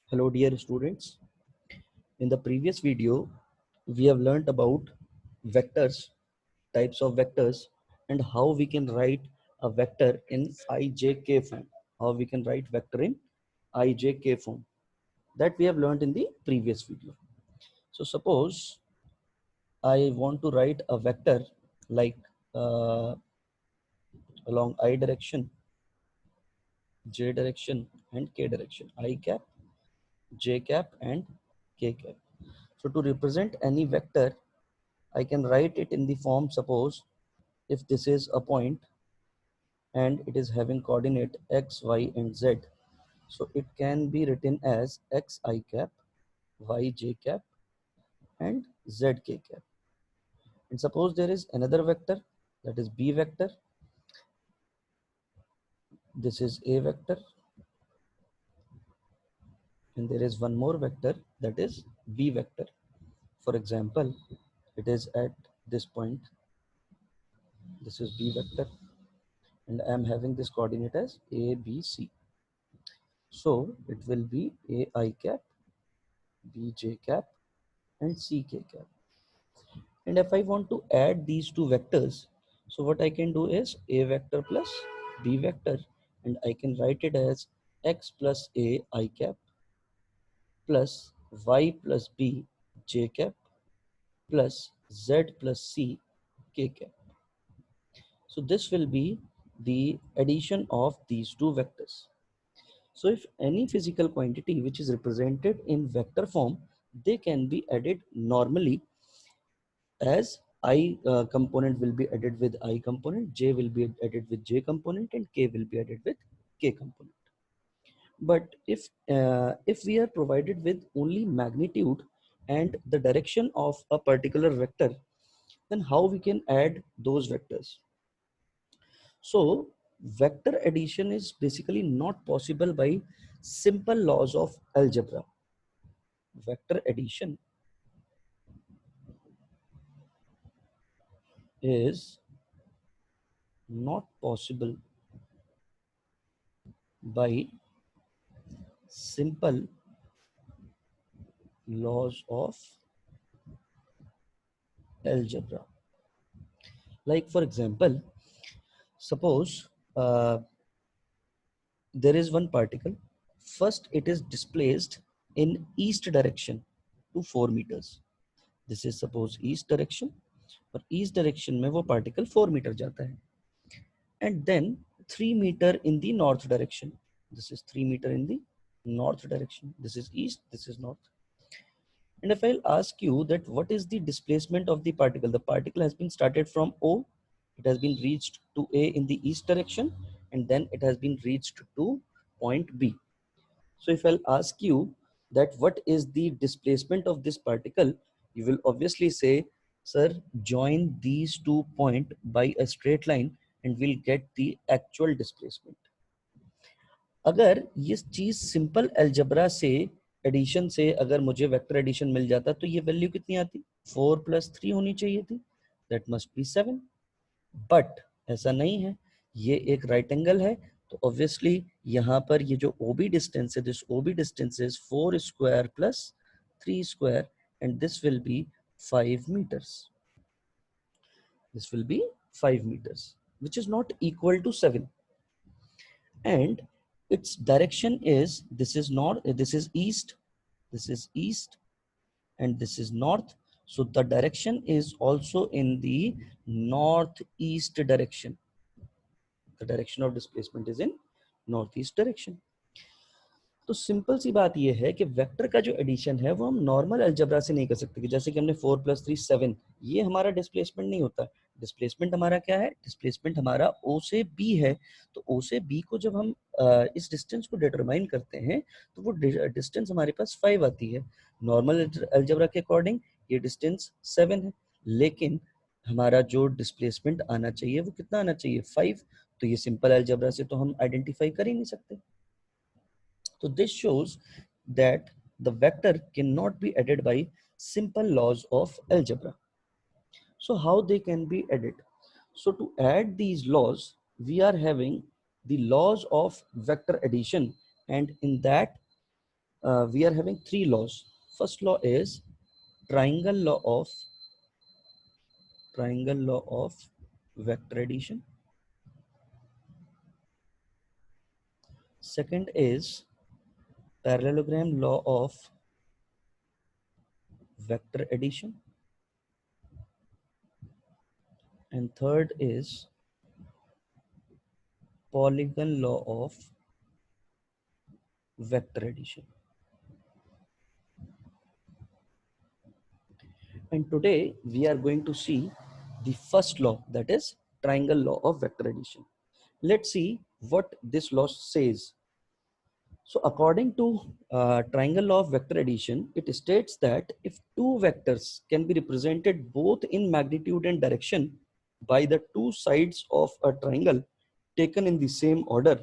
Hello dear students. In the previous video, we have learnt about vectors, types of vectors, and how we can write a vector in ijk form. How we can write vector in ijk form. That we have learnt in the previous video. So suppose I want to write a vector like along I direction, j direction, and k direction. I cap, j cap, and k cap. So to represent any vector, I can write it in the form, suppose if this is a point and it is having coordinate x, y and z. So it can be written as x I cap, y j cap and z k cap. And suppose there is another vector, that is b vector. This is a vector and there is one more vector, that is b vector. For example, it is at this point. This is b vector and I am having this coordinate as a, b, c. So it will be a I cap, b j cap and c k cap. And if I want to add these two vectors, so what I can do is a vector plus b vector, and I can write it as x plus a I cap plus y plus b j cap plus z plus c k cap. So this will be the addition of these two vectors. So if any physical quantity which is represented in vector form, they can be added normally as I component will be added with I component, j will be added with j component and k will be added with k component. But if we are provided with only magnitude and the direction of a particular vector, then how we can add those vectors? So vector addition is basically not possible by simple laws of algebra. Vector addition is not possible by simple laws of algebra. Like for example, suppose there is one particle. First, it is displaced in east direction to 4 meters. This is suppose east direction. और east direction में वो particle 4 meter जाता है. And then 3 meter in the north direction. This is 3 meter in the north direction. This is east, this is north. And if I'll ask you that what is the displacement of the particle has been started from O, it has been reached to A in the east direction, and then it has been reached to point B. So if I'll ask you that what is the displacement of this particle, you will obviously say, sir, join these 2 points by a straight line and we'll get the actual displacement. अगर ये चीज simple algebra से addition से अगर मुझे vector addition मिल जाता तो ये वैल्यू कितनी आती? 4 + 3 होनी चाहिए थी. That must be 7. बट ऐसा नहीं है, ये एक राइट एंगल है, तो ऑब्वियसली यहाँ पर ये जो ओबी डिस्टेंस है, this OB distance is 4 square plus 3 square and this will be 5 meters. This will be 5 meters, which is not equal to 7. And its direction is, this is north, this is east, and this is north. So the direction is also in the northeast direction. The direction of displacement is in northeast direction. तो simple सी बात ये है कि vector का जो addition है वो हम नॉर्मल अलजेब्रा से नहीं कर सकते कि जैसे कि हमने 4 + 3 7, ये हमारा डिस्प्लेसमेंट नहीं होता. डिस्प्लेसमेंट हमारा क्या है? डिस्प्लेसमेंट हमारा O से B है. तो O से B को जब हम इस डिस्टेंस को डिटरमाइन करते हैं तो वो डिस्टेंस हमारे पास 5 आती है. नॉर्मल अलजेब्रा के अकॉर्डिंग ये डिस्टेंस 7 है, लेकिन हमारा जो डिस्प्लेसमेंट आना चाहिए वो कितना आना चाहिए? 5. तो ये सिंपल अलजेब्रा से तो हम आइडेंटिफाई कर ही नहीं सकते. So this shows that the vector cannot be added by simple laws of algebra. So how they can be added? So to add these laws, we are having the laws of vector addition, and in that we are having three laws. First law is triangle law of vector addition. Second is parallelogram law of vector addition. And third is polygon law of vector addition. And today we are going to see the first law, that is triangle law of vector addition. Let's see what this law says. So according to triangle law of vector addition, it states that if two vectors can be represented both in magnitude and direction by the two sides of a triangle taken in the same order,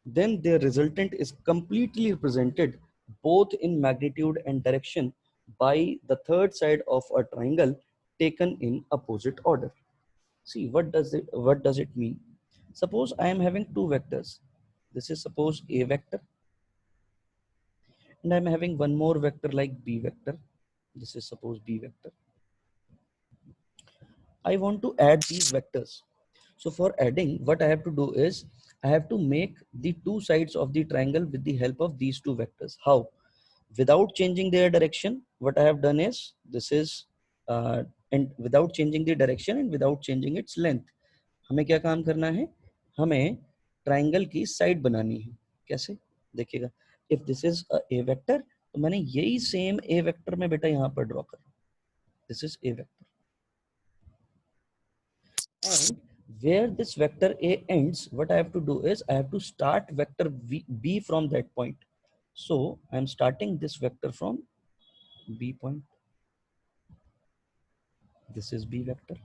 then their resultant is completely represented both in magnitude and direction by the third side of a triangle taken in opposite order. See, what does it mean? Suppose I am having two vectors. This is suppose A vector, and I'm having one more vector like B vector. This is suppose B vector. I want to add these vectors. So for adding, what I have to do is I have to make the two sides of the triangle with the help of these two vectors. How? Without changing their direction, what I have done is this is and without changing the direction and without changing its length. हमें क्या काम करना है? हमें triangle की side बनानी है. कैसे? देखिएगा. If this is a vector, तो मैंने यही सेम a vector में बेटा यहाँ पर ड्रॉ कर. This is a vector. And where this vector A ends, what I have to do is I have to start vector B from that point. So I am starting this vector from B point. This is B vector.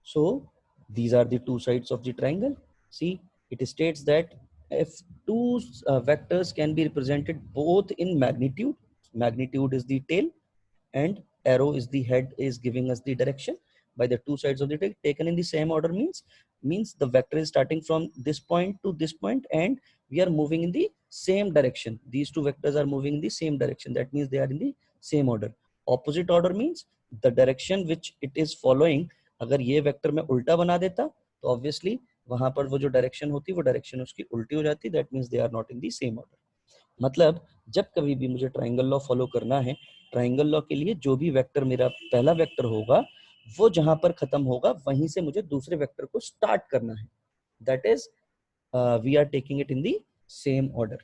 So these are the two sides of the triangle. See, it states that if two vectors can be represented both in magnitude, magnitude is the tail and arrow is the head, is giving us the direction, by the two sides of the tail taken in the same order means the vector is starting from this point to this point and we are moving in the same direction. These two vectors are moving in the same direction. That means they are in the same order. Opposite order means the direction which it is following. अगर ये vector में उल्टा बना देता तो obviously वहां पर वो जो डायरेक्शन होती वो डायरेक्शन उसकी उल्टी हो जाती. That means they are not in the same order. मतलब जब कभी भी मुझे ट्राइंगल लॉ फॉलो करना है, ट्राइंगल लॉ के लिए जो भी वेक्टर मेरा पहला वेक्टर होगा वो जहां पर खत्म होगा वहीं से मुझे दूसरे वेक्टर को स्टार्ट करना है. That is we are taking it in the same order.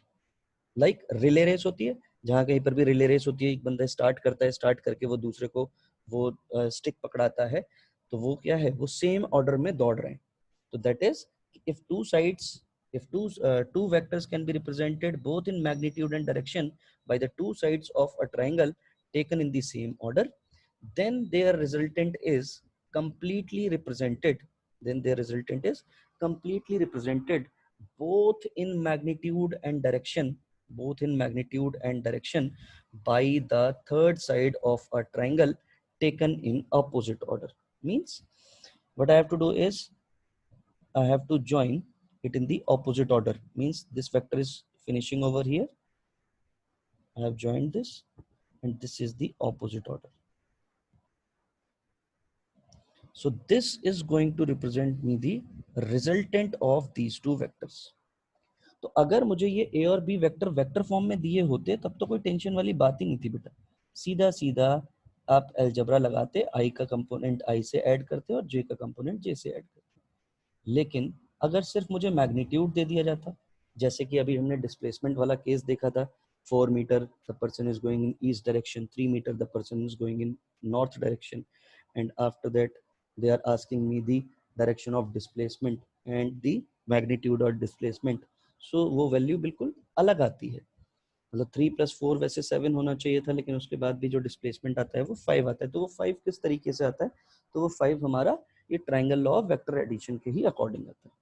Like relay race होती है, जहां कहीं पर भी रिले रेस होती है, एक बंदा स्टार्ट करता है, स्टार्ट करके वो दूसरे को वो स्टिक पकड़ाता है, तो वो क्या है, वो सेम ऑर्डर में दौड़ रहे हैं. तो that is if two sides, if two vectors can be represented both in magnitude and direction by the two sides of a triangle taken in the same order, then their resultant is completely represented. Then their resultant is completely represented both in magnitude and direction, both in magnitude and direction by the third side of a triangle taken in opposite order. Means what I have to do is I have to join it in the opposite order. Means this vector is finishing over here. I have joined this and this is the opposite order. So this is going to represent me the resultant of these two vectors. तो अगर मुझे ये a और b vector vector form में दिए होते तब तो कोई टेंशन वाली बात ही नहीं थी बेटा. सीधा सीधा आप अलजेब्रा लगाते, i का कंपोनेंट i से ऐड करते और j का कंपोनेंट j से ऐड करते. लेकिन अगर सिर्फ मुझे मैग्नीट्यूड दे दिया जाता, जैसे कि अभी हमने डिस्प्लेसमेंट वाला केस देखा था, 4 meter the person is going in east direction, 3 meter the person is going in north direction, and after that they are asking me the direction of displacement and the magnitude और displacement. So वो value बिल्कुल अलग आती है. मतलब 3 + 4 वैसे 7 होना चाहिए था, लेकिन उसके बाद भी जो डिस्प्लेसमेंट आता है वो 5 आता है. तो वो 5 किस तरीके से आता है, तो वो 5 हमारा ये triangle law of vector addition के ही अकॉर्डिंग आता है.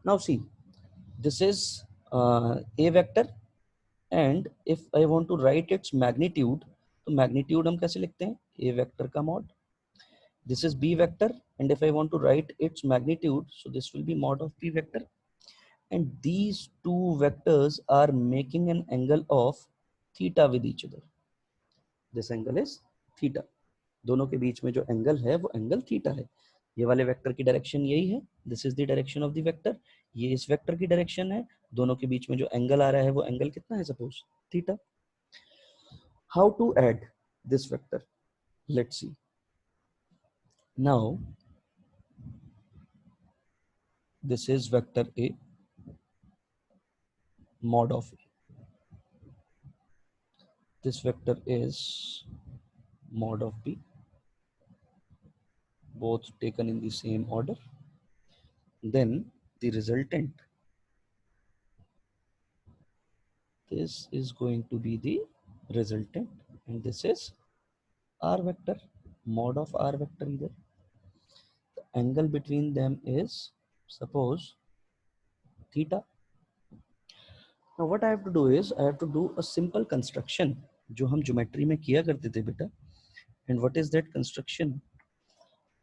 Now see, this is A vector and if I want to write its magnitude, तो मैग्नीट्यूड हम कैसे लिखते हैं, ए वेक्टर का mod. This is B vector and if I want to write its magnitude, so this will be mod of B vector. and these two vectors are making an angle of theta with each other. This angle is theta. दोनों के बीच में जो angle है वो angle theta है. ये वाले vector की डायरेक्शन यही है. This is the direction of the vector. ये इस वेक्टर की डायरेक्शन है. दोनों के बीच में जो एंगल आ रहा है वो एंगल कितना है? Suppose theta. How to add this vector? Let's see. Now this is vector A, mod of A. This vector is mod of B, both taken in the same order. Then the resultant, this is going to be the resultant, and this is R vector, mod of R vector either. The angle between them is, suppose, theta. Now what I have to do is, I have to do a simple construction जो हम geometry में किया करते थे बेटा. And what is that construction?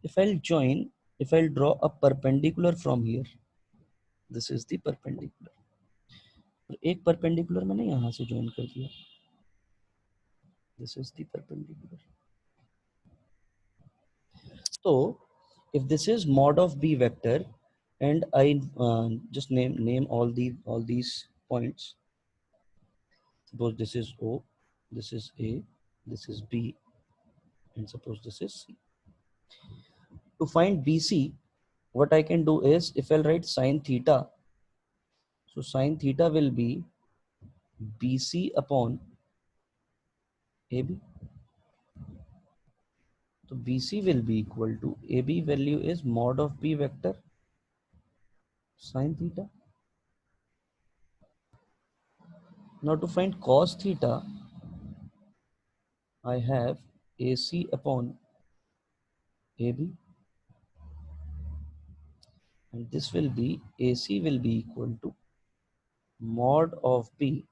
If I'll draw a perpendicular from here, this is the perpendicular. और एक perpendicular मैंने यहाँ से join कर दिया. This is the perpendicular. So if this is mod of B vector, and I just name all these points. Suppose this is O, this is A, this is B, and suppose this is C. To find BC, what I can do is, if I'll write sine theta, so sine theta will be BC upon AB. So BC will be equal to, AB value is mod of B vector sine theta. Now to find cos theta, I have AC upon AB, and this will be, AC will be equal to mod of B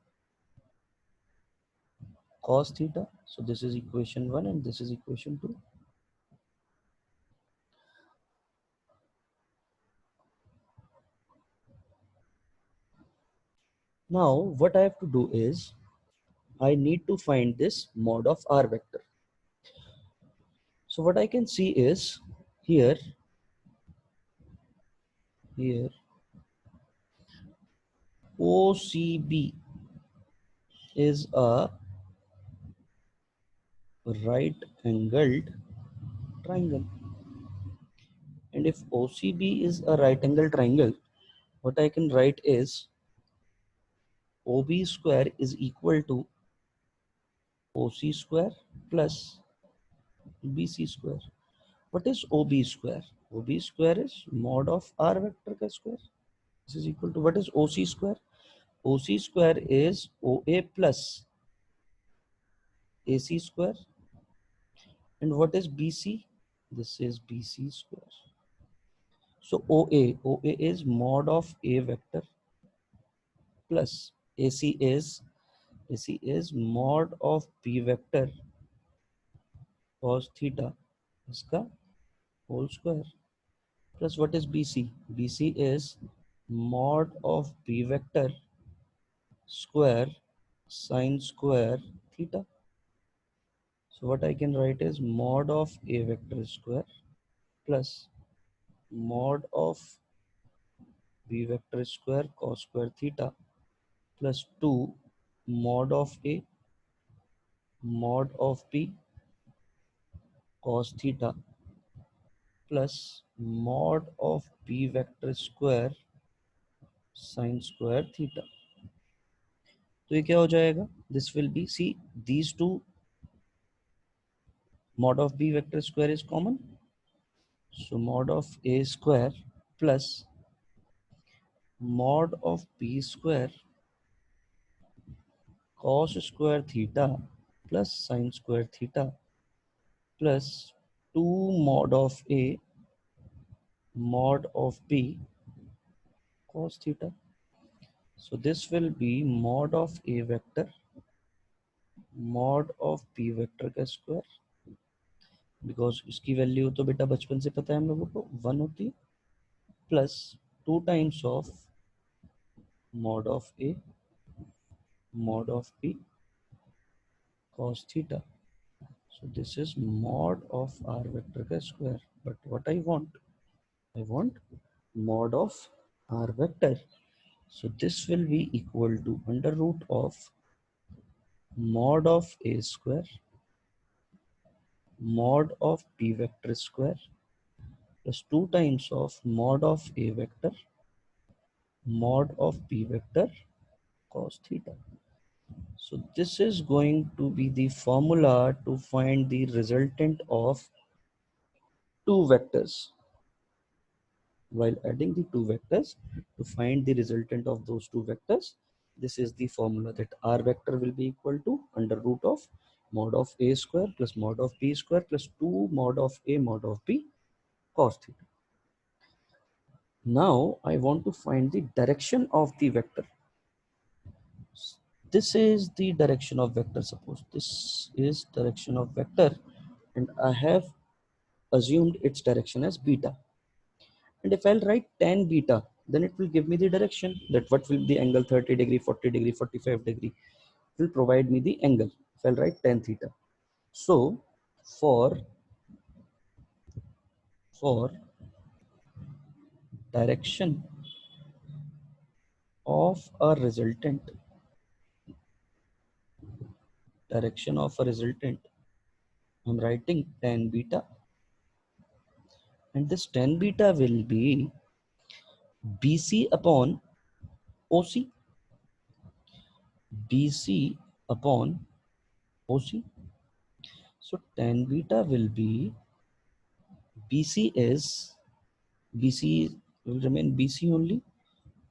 cos theta. So this is equation 1 and this is equation 2. Now what I have to do is, I need to find this mod of R vector. So what I can see is, here OCB is a right angled triangle, and if OCB is a right angled triangle, what I can write is OB square is equal to OC square plus BC square. What is OB square? OB square is mod of R vector ka square. This is equal to, what is OC square? OC square is OA plus AC square. And what is BC? This is BC square. So OA is mod of A vector plus AC is mod of B vector cos theta इसका whole square, plus what is BC? BC is mod of B vector square sine square theta. So what I can write is mod of A vector square plus mod of B vector square cos square theta plus 2 mod of A mod of B cos theta plus mod of B vector square sin square theta. तो ये क्या हो जाएगा? This will be, see, these two mod of B vector square is common. So mod of A square plus mod of B square cos square theta plus sin square theta plus 2 mod of A mod of B cos theta. So this will be mod of A vector mod of B vector का square, because इसकी value तो बेटा बचपन से पता है हम लोगों को 1 होती है, plus 2 times of mod of A mod of B cos theta. So this is mod of r vector का square. But what I want mod of r vector. So this will be equal to under root of mod of A square mod of B vector square plus 2 times of mod of A vector mod of B vector cos theta. So this is going to be the formula to find the resultant of two vectors. While adding the two vectors to find the resultant of those two vectors, this is the formula that r vector will be equal to under root of mod of A square plus mod of B square plus 2 mod of A mod of B cos theta. Now I want to find the direction of the vector. This is the direction of vector. Suppose this is direction of vector and I have assumed its direction as beta. And if I'll write tan beta, then it will give me the direction that what will the angle 30 degree, 40 degree, 45 degree. It will provide me the angle if I'll write tan theta. So for direction of a resultant, I'm writing tan beta, and this tan beta will be BC upon OC, BC upon OC. So tan beta will be BC will remain BC only.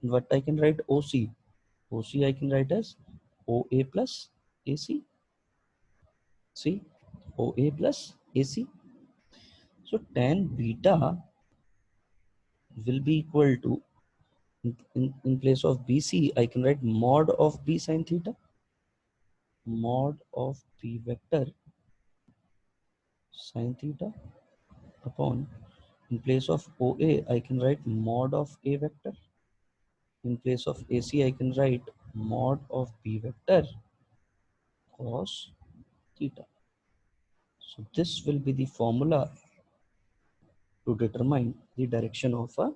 What I can write OC I can write as OA plus AC. See, OA plus AC. So tan beta will be equal to, in place of BC, I can write mod of B sin theta, mod of B vector sin theta upon, in place of OA, I can write mod of A vector. In place of AC, I can write mod of B vector cos theta. So this will be the formula to determine the direction of a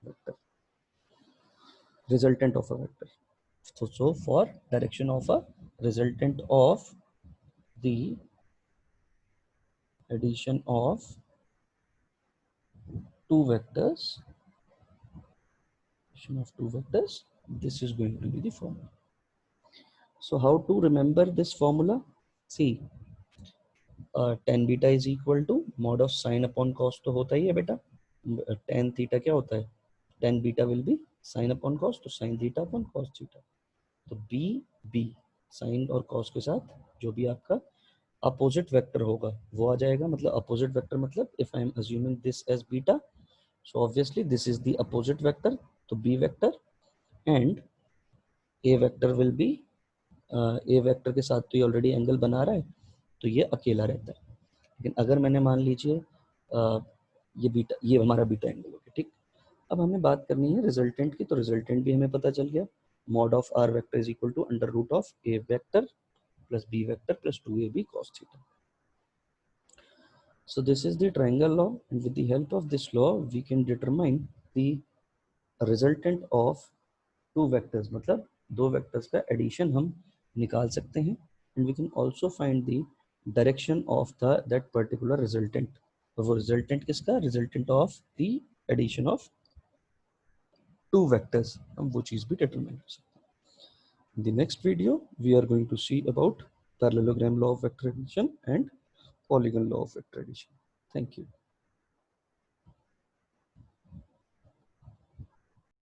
vector, resultant of a vector. So for direction of a resultant of the addition of two vectors, this is going to be the formula. So how to remember this formula? See, tan beta is equal to mod of sin upon cos तो होता ही है बेटा. Tan theta क्या होता है? Tan beta will be sin upon cos, तो sin theta upon cos theta. तो b sin और cos के साथ जो भी आपका अपोजिट वेक्टर होगा वो आ जाएगा. मतलब अपोजिट वेक्टर मतलब if I am assuming this as beta, so obviously this is the opposite vector, तो b vector and a vector will be a vector के साथ तो ये ऑलरेडी एंगल बना रहा है तो ये अकेला रहता है. लेकिन अगर मैंने मान लीजिए ये हमारा बीटा एंगल हो गया. ठीक, अब हमें बात करनी है रिजल्टेंट की. तो रिजल्टेंट भी हमें पता चल गया, mod of r vector is equal to under root of a vector plus b vector plus 2ab cos theta. So this is the triangle law, and with the help of this law we can determine the resultant of two vectors. मतलब दो vectors का addition हम निकाल सकते हैं, and we can also find the direction of that particular resultant. तो वो resultant किसका? Resultant of the addition of two vectors. हम वो चीज भी determine कर सकते हैं. In the next video we are going to see about parallelogram law of vector addition and polygon law of vector addition. Thank you.